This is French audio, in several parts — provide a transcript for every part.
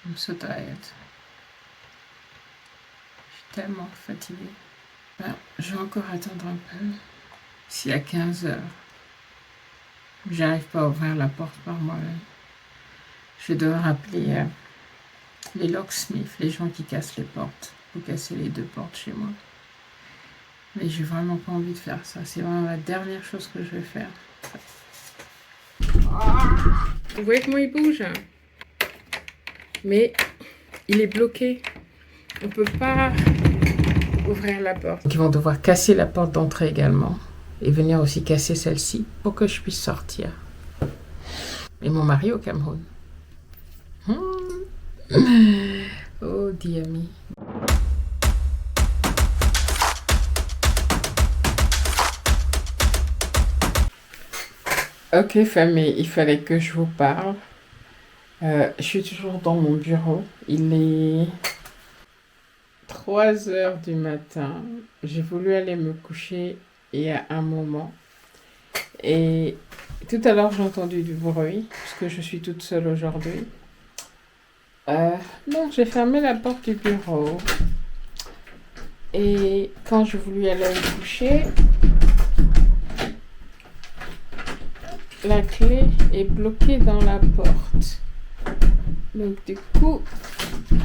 I'm so tired. Je suis tellement fatiguée. Ben, je vais encore attendre un peu. Si à 15 h, j'arrive pas à ouvrir la porte par moi-même, je vais devoir appeler les locksmiths, les gens qui cassent les portes, pour casser les 2 portes chez moi. Mais j'ai vraiment pas envie de faire ça. C'est vraiment la dernière chose que je vais faire. Vous voyez comment il bouge? Mais il est bloqué. On peut pas ouvrir la porte. Ils vont devoir casser la porte d'entrée également. Et venir aussi casser celle-ci pour que je puisse sortir. Et mon mari au Cameroun. Oh, Diami. Ok, famille, il fallait que je vous parle. Je suis toujours dans mon bureau. Il est 3 h du matin. J'ai voulu aller me coucher il y a un moment. Et tout à l'heure, j'ai entendu du bruit, parce que je suis toute seule aujourd'hui. Donc, j'ai fermé la porte du bureau. Et quand j'ai voulu aller me coucher, la clé est bloquée dans la porte. Donc, du coup,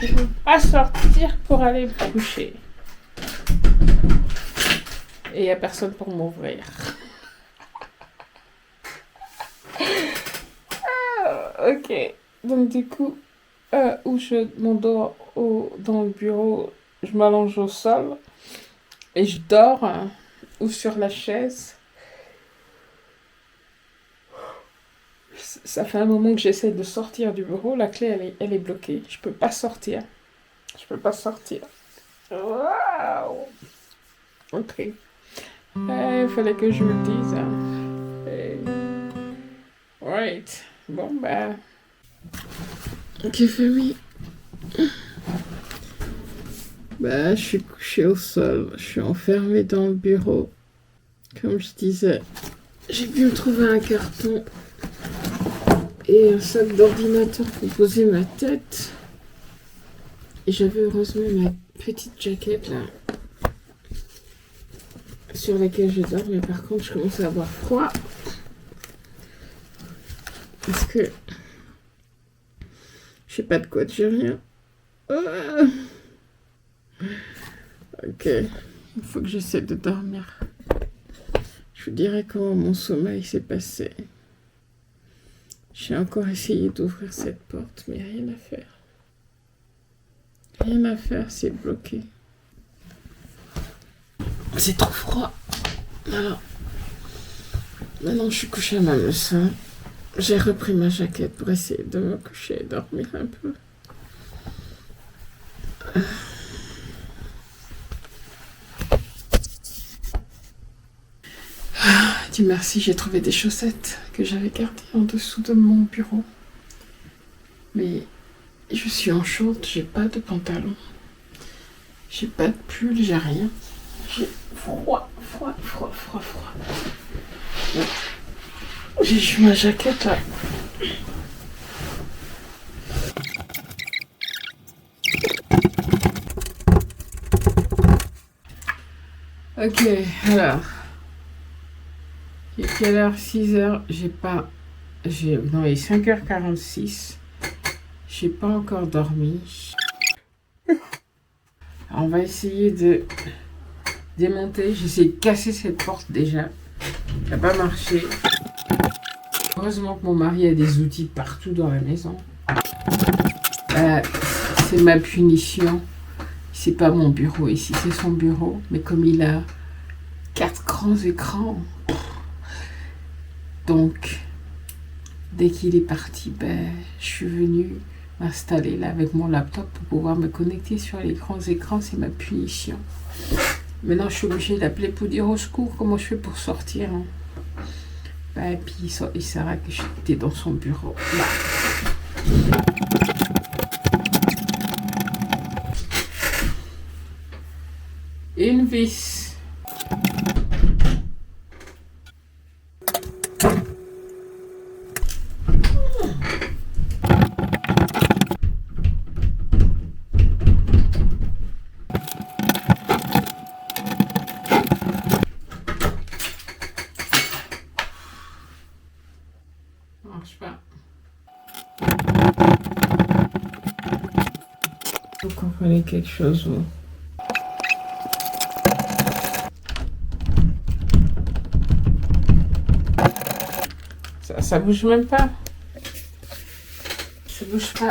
je ne peux pas sortir pour aller me coucher. Et il n'y a personne pour m'ouvrir. Ok. Donc, du coup, où je m'endors dans le bureau, je m'allonge au sol et je dors ou sur la chaise. Ça fait un moment que j'essaie de sortir du bureau. La clé, elle est bloquée. Je peux pas sortir. Waouh! Ok. Il fallait que je me dise. Right. Bon, bah... Ok, famille. Bah, je suis couchée au sol. Je suis enfermée dans le bureau. Comme je disais, j'ai pu me trouver un carton et un sac d'ordinateur pour poser ma tête. Et j'avais heureusement ma petite jaquette là, sur laquelle je dors. Mais par contre, je commence à avoir froid. Parce que je sais pas de quoi dire rien. Ok, il faut que j'essaie de dormir. Je vous dirai comment mon sommeil s'est passé. J'ai encore essayé d'ouvrir cette porte, mais rien à faire. Rien à faire, c'est bloqué. C'est trop froid. Alors, maintenant je suis couchée à ma maison. J'ai repris ma jaquette pour essayer de me coucher et dormir un peu. Dieu merci, j'ai trouvé des chaussettes que j'avais gardées en dessous de mon bureau. Mais je suis en short, j'ai pas de pantalon. J'ai pas de pull, j'ai rien. J'ai froid. J'ai juste ma jaquette là. Ok, alors. Il est quelle heure? 6 h. Non, il est 5h46. J'ai pas encore dormi. Alors, on va essayer de démonter. J'ai essayé de casser cette porte déjà. Ça n'a pas marché. Heureusement que mon mari a des outils partout dans la maison. C'est ma punition. C'est pas mon bureau ici, c'est son bureau. Mais comme il a 4 grands écrans, donc dès qu'il est parti, je suis venue m'installer là avec mon laptop pour pouvoir me connecter sur les grands écrans. C'est ma punition. Maintenant, je suis obligée d'appeler pour dire au secours. Comment je fais pour sortir, hein? Et puis il saura que j'étais dans son bureau. Une vis. Prenez quelque chose, vous. Ça bouge même pas. Ça bouge pas.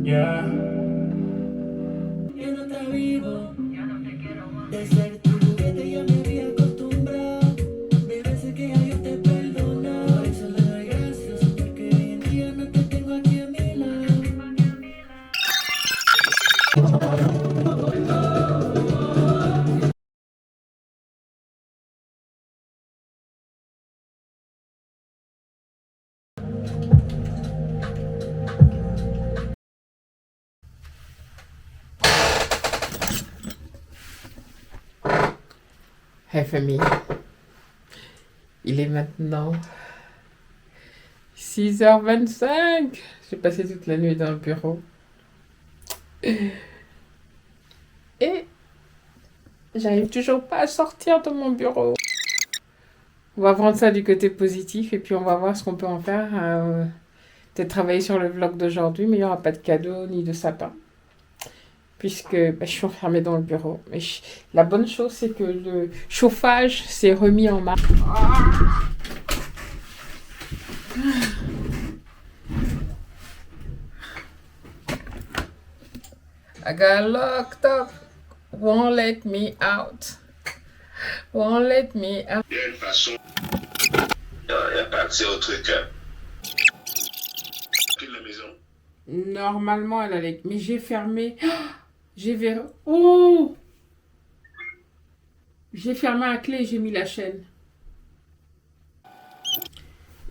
Yeah. Yo no te vivo, de ser tu juguete ya me había acostumbrado. Bebé, sé que ya yo te perdono. Por eso le doy gracias, porque hoy en día no te tengo aquí a mi lado. Hey famille, il est maintenant 6h25. J'ai passé toute la nuit dans le bureau. Et j'arrive toujours pas à sortir de mon bureau. On va prendre ça du côté positif et puis on va voir ce qu'on peut en faire. Peut-être travailler sur le vlog d'aujourd'hui, mais il n'y aura pas de cadeau ni de sapin. Puisque je suis enfermée dans le bureau. Mais la bonne chose, c'est que le chauffage s'est remis en marche. I got locked up. Won't let me out. Won't let me out. Il y a une façon. Il n'y a pas accès au truc. De la maison. Normalement, elle allait. Mais j'ai fermé. J'ai verrouillé. Oh! J'ai fermé à clé et j'ai mis la chaîne.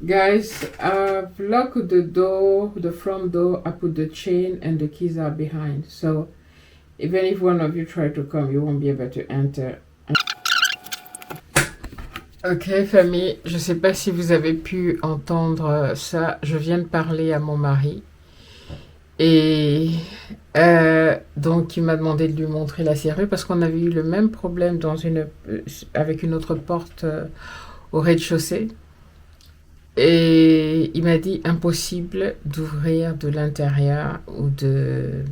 Guys, I've locked the door, the front door. I put the chain and the keys are behind. So, even if one of you try to come, you won't be able to enter. Ok, famille, je sais pas si vous avez pu entendre ça. Je viens de parler à mon mari. Et donc, il m'a demandé de lui montrer la serrure parce qu'on avait eu le même problème avec une autre porte au rez-de-chaussée. Et il m'a dit impossible d'ouvrir de l'intérieur ou de...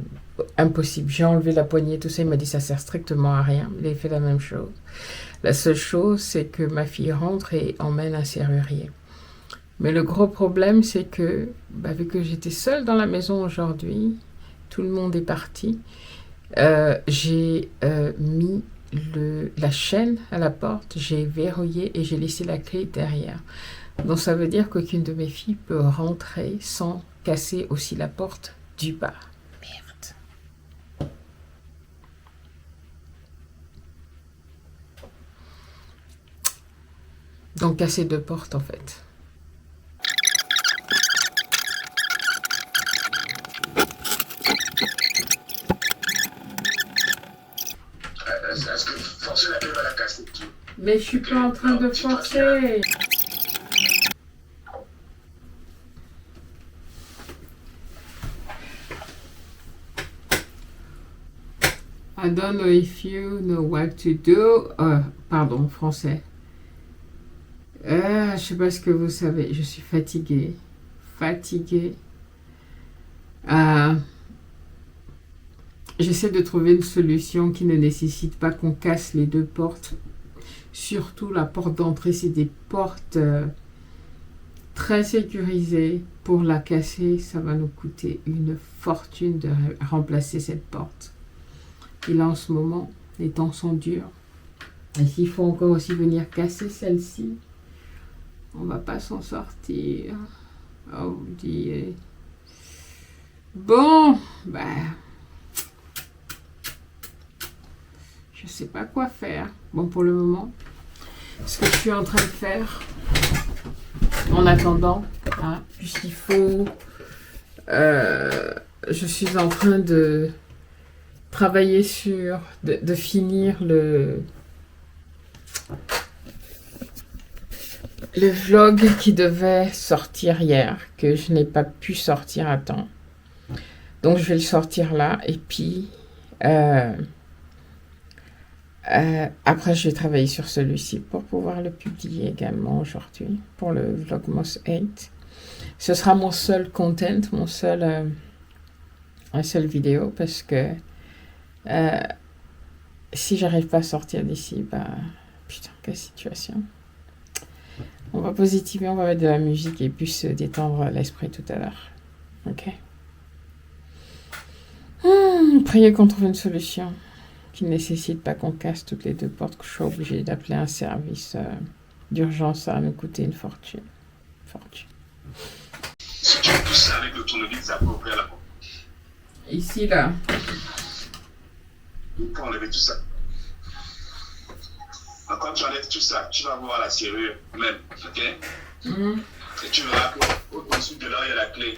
Impossible. J'ai enlevé la poignée, tout ça. Il m'a dit ça sert strictement à rien. Il a fait la même chose. La seule chose, c'est que ma fille rentre et emmène un serrurier. Mais le gros problème, c'est que, vu que j'étais seule dans la maison aujourd'hui, tout le monde est parti, j'ai mis la chaîne à la porte, j'ai verrouillé et j'ai laissé la clé derrière. Donc ça veut dire qu'aucune de mes filles peut rentrer sans casser aussi la porte du bas. Merde. Donc casser deux portes en fait. Est-ce que forcer la clé va la casser? Mais je suis pas en train de forcer. I don't know if you know what to do. Pardon, français. Je sais pas ce que vous savez. Je suis fatiguée. J'essaie de trouver une solution qui ne nécessite pas qu'on casse les deux portes. Surtout la porte d'entrée, c'est des portes très sécurisée. Pour la casser, ça va nous coûter une fortune de remplacer cette porte. Et là, en ce moment, les temps sont durs. Et s'il faut encore aussi venir casser celle-ci, on va pas s'en sortir. Oh, Dieu. Bon, je sais pas quoi faire. Bon, pour le moment, ce que je suis en train de faire, en attendant, puisqu'il faut... je suis en train de travailler sur... de finir le vlog qui devait sortir hier, que je n'ai pas pu sortir à temps. Donc, je vais le sortir là. Et puis, après, je vais travailler sur celui-ci pour pouvoir le publier également aujourd'hui pour le Vlogmas 8. Ce sera mon seul content, un seul vidéo parce que si j'arrive pas à sortir d'ici, putain, quelle situation. On va positiver, on va mettre de la musique et puis se détendre l'esprit tout à l'heure. Ok. Priez qu'on trouve une solution qui ne nécessite pas qu'on casse toutes les deux portes, que je sois obligée d'appeler un service d'urgence, ça va me coûter une fortune. Si tu pousses ça avec le tournevis, ça peut ouvrir la porte. Ici, là. Il faut enlever tout ça. Quand tu enlèves tout ça, tu vas voir la serrure même, ok? Et tu verras qu'au-dessus de là, il y a la clé.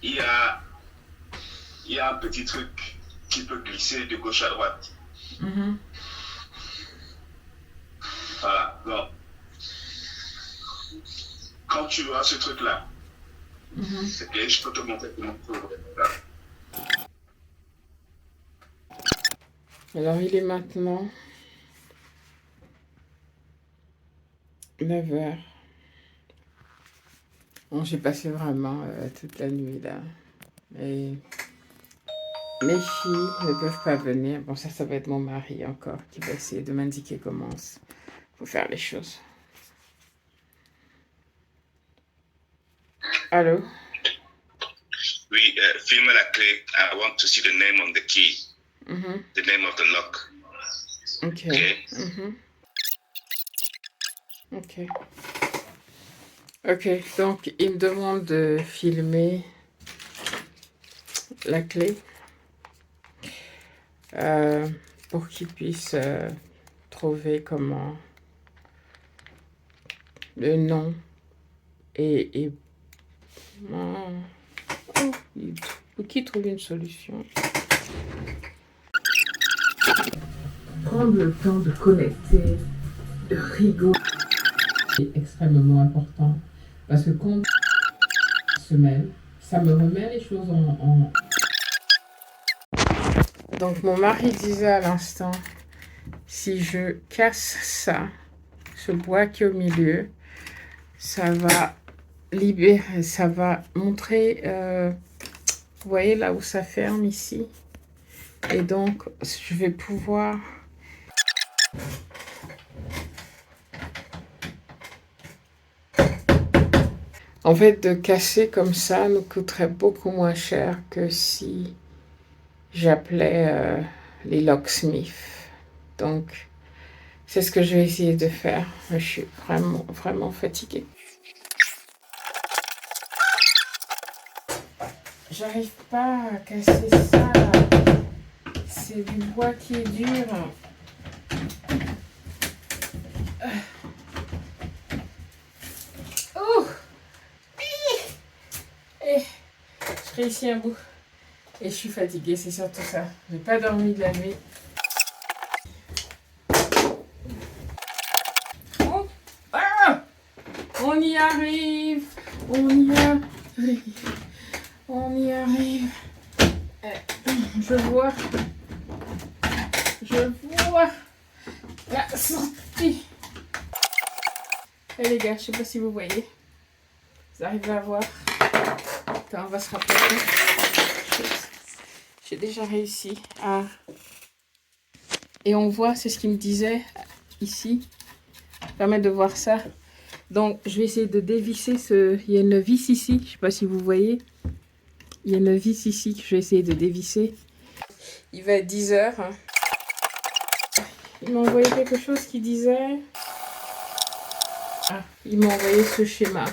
Il y a un petit truc qui peut glisser de gauche à droite. Voilà, bon. Quand tu vois ce truc-là, c'est que je peux te montrer comment tu peux faire. Alors, il est maintenant 9h. Bon, j'ai passé vraiment toute la nuit là. Et mes filles ne peuvent pas venir. Bon, ça va être mon mari encore qui va essayer de m'indiquer comment il faut faire les choses. Allô? Oui, filme la clé. I want to see the name on the key. The name of the lock. Ok. Okay? Ok, donc il me demande de filmer la clé pour qu'il puisse trouver comment le nom et il faut qu'il trouve une solution. Prendre le temps de connecter, de rigoler, c'est extrêmement important parce que quand se mêle, ça me remet les choses en... Donc mon mari disait à l'instant, si je casse ça, ce bois qui est au milieu, ça va libérer, ça va montrer, vous voyez là où ça ferme ici, et donc je vais pouvoir en fait de casser comme ça nous coûterait beaucoup moins cher que si j'appelais les locksmiths. Donc c'est ce que je vais essayer de faire. Je suis vraiment fatiguée. J'arrive pas à casser ça. C'est du bois qui est dur. Oh! Et je réussis un bout. Et je suis fatiguée, c'est surtout ça. J'ai pas dormi de la nuit. Oh! Ah! On y arrive! On y arrive! On y arrive! Je vois la sortie. Et les gars, je sais pas si vous voyez. Vous arrivez à voir. Attends, on va se rapprocher. J'ai déjà réussi à... Et on voit, c'est ce qu'il me disait ici. Ça permet de voir ça. Donc, je vais essayer de dévisser ce... Il y a une vis ici, je ne sais pas si vous voyez. Il y a une vis ici que je vais essayer de dévisser. Il va être 10 h. Il m'a envoyé quelque chose qui disait... Ah, il m'a envoyé ce schéma.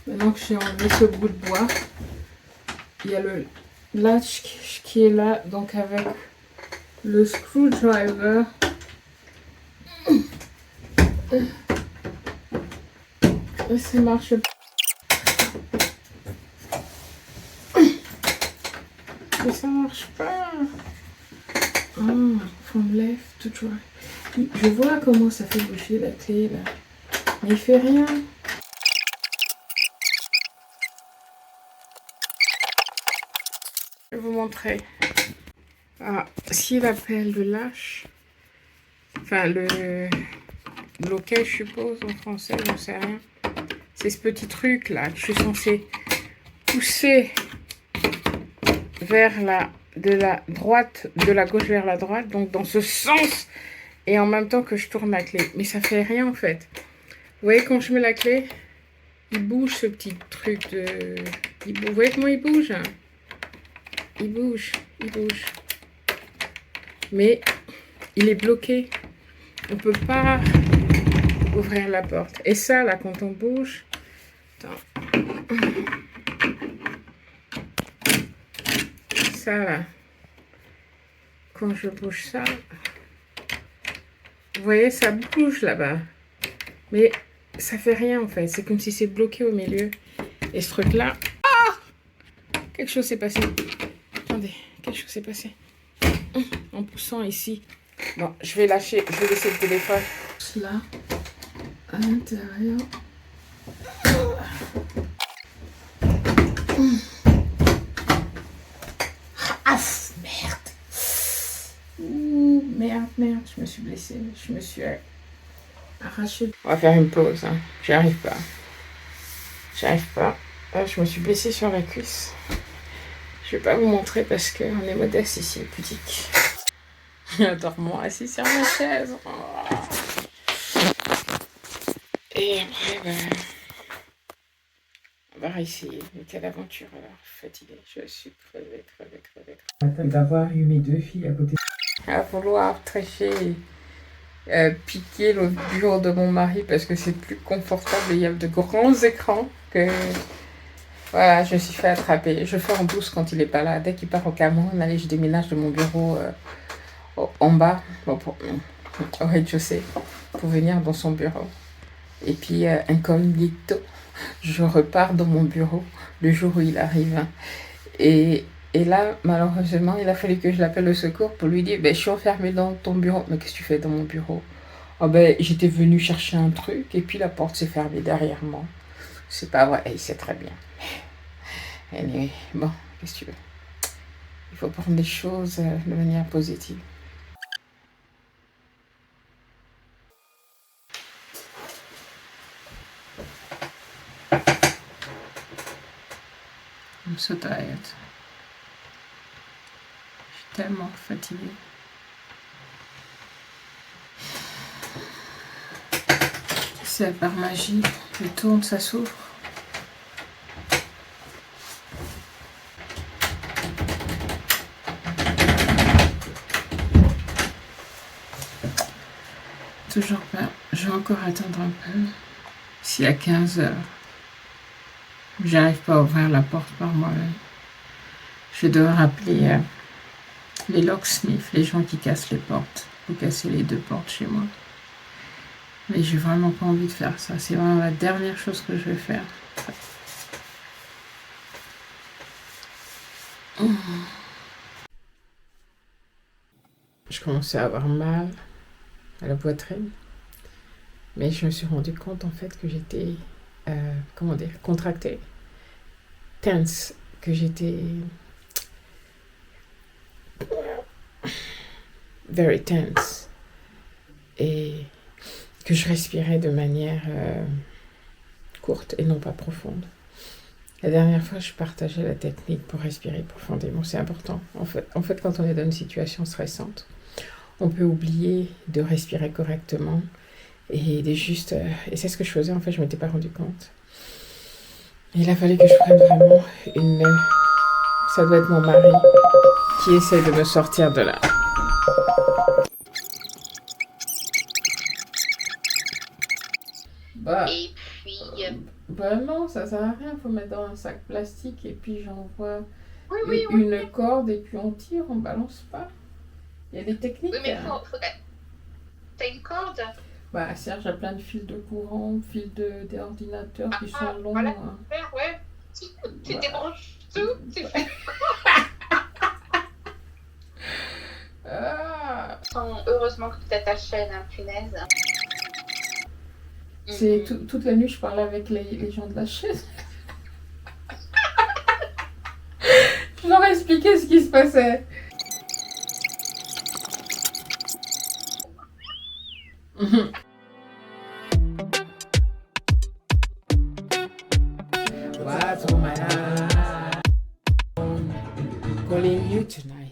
Maintenant que j'ai enlevé ce bout de bois, il y a le latch qui est là, donc avec le screwdriver. Et ça marche pas. Mais ça marche pas. From left to right. Je vois comment ça fait bouger la clé là. Mais il fait rien. Je vais vous montrer. Ah, s'il appelle le lâche, enfin le loquet, je suppose, en français, j'en sais rien. C'est ce petit truc là que je suis censée pousser vers de la droite, de la gauche vers la droite, donc dans ce sens, et en même temps que je tourne la clé. Mais ça fait rien en fait. Vous voyez quand je mets la clé, il bouge ce petit truc de... Vous voyez comment il bouge? Il bouge, il bouge. Mais il est bloqué. On peut pas ouvrir la porte. Et ça, là, quand on bouge... Attends. Ça, là. Quand je bouge ça... Vous voyez, ça bouge là-bas. Mais ça fait rien, en fait. C'est comme si c'est bloqué au milieu. Et ce truc-là... Ah! Quelque chose s'est passé. Attendez, quelque chose s'est passé. En poussant ici. Bon, je vais lâcher, je vais laisser le téléphone. Là, à l'intérieur. Ah, merde. Ouh, merde, je me suis blessée. Je me suis arrachée. On va faire une pause, hein. J'y arrive pas. Je me suis blessée sur la cuisse. Je vais pas vous montrer parce qu'on est modeste ici, pudique. Adore-moi assis sur ma chaise. Et après, on va réessayer. Mais quelle aventure alors, fatiguée. Je suis crevée. D'avoir eu mes deux filles à côté. À vouloir trécher, piquer le bureau de mon mari parce que c'est plus confortable et il y a de grands écrans que... Voilà, je me suis fait attraper. Je fais en douce quand il n'est pas là. Dès qu'il part au Cameroun, allez, je déménage de mon bureau en bas, au rez-de-chaussée, pour venir dans son bureau. Et puis, incognito, je repars dans mon bureau le jour où il arrive. Et là, malheureusement, il a fallu que je l'appelle au secours pour lui dire, je suis enfermée dans ton bureau. Mais qu'est-ce que tu fais dans mon bureau? Oh, j'étais venue chercher un truc et puis la porte s'est fermée derrière moi. C'est pas vrai, il sait très bien. Anyway, bon, qu'est-ce que tu veux? Il faut prendre les choses de manière positive. I'm so tired. Je suis tellement fatiguée. C'est par magie. Je tourne, ça s'ouvre. Toujours pas. Je vais encore attendre un peu. S'il y a 15 h, j'arrive pas à ouvrir la porte par moi-même. Je dois appeler les locksmiths, les gens qui cassent les portes, pour casser les 2 portes chez moi. Mais j'ai vraiment pas envie de faire ça. C'est vraiment la dernière chose que je vais faire. Je commençais à avoir mal à la poitrine. Mais je me suis rendu compte en fait que j'étais, contractée, tense, que j'étais very tense et que je respirais de manière courte et non pas profonde. La dernière fois, je partageais la technique pour respirer profondément. C'est important. En fait, quand on est dans une situation stressante, on peut oublier de respirer correctement Et c'est ce que je faisais, en fait, je m'étais pas rendu compte. Il a fallu que je prenne vraiment ça doit être mon mari qui essaie de me sortir de là. Bah, Et puis, bah non, ça sert à rien, faut mettre dans un sac plastique et puis j'envoie oui, une corde et puis on tire, on balance pas. Il y a des techniques. oui, mais t'as une corde? Bah, Serge a plein de fils de courant, fils des ordinateurs qui sont longs. Voilà, hein. super, ouais. Tu débranches tout, tu fais. Ah, Heureusement que tu as ta chaîne, hein, punaise. c'est toute la nuit, je parle avec les gens de la chaîne. Je leur ai expliqué ce qui se passait. What's on my mind? Calling you tonight.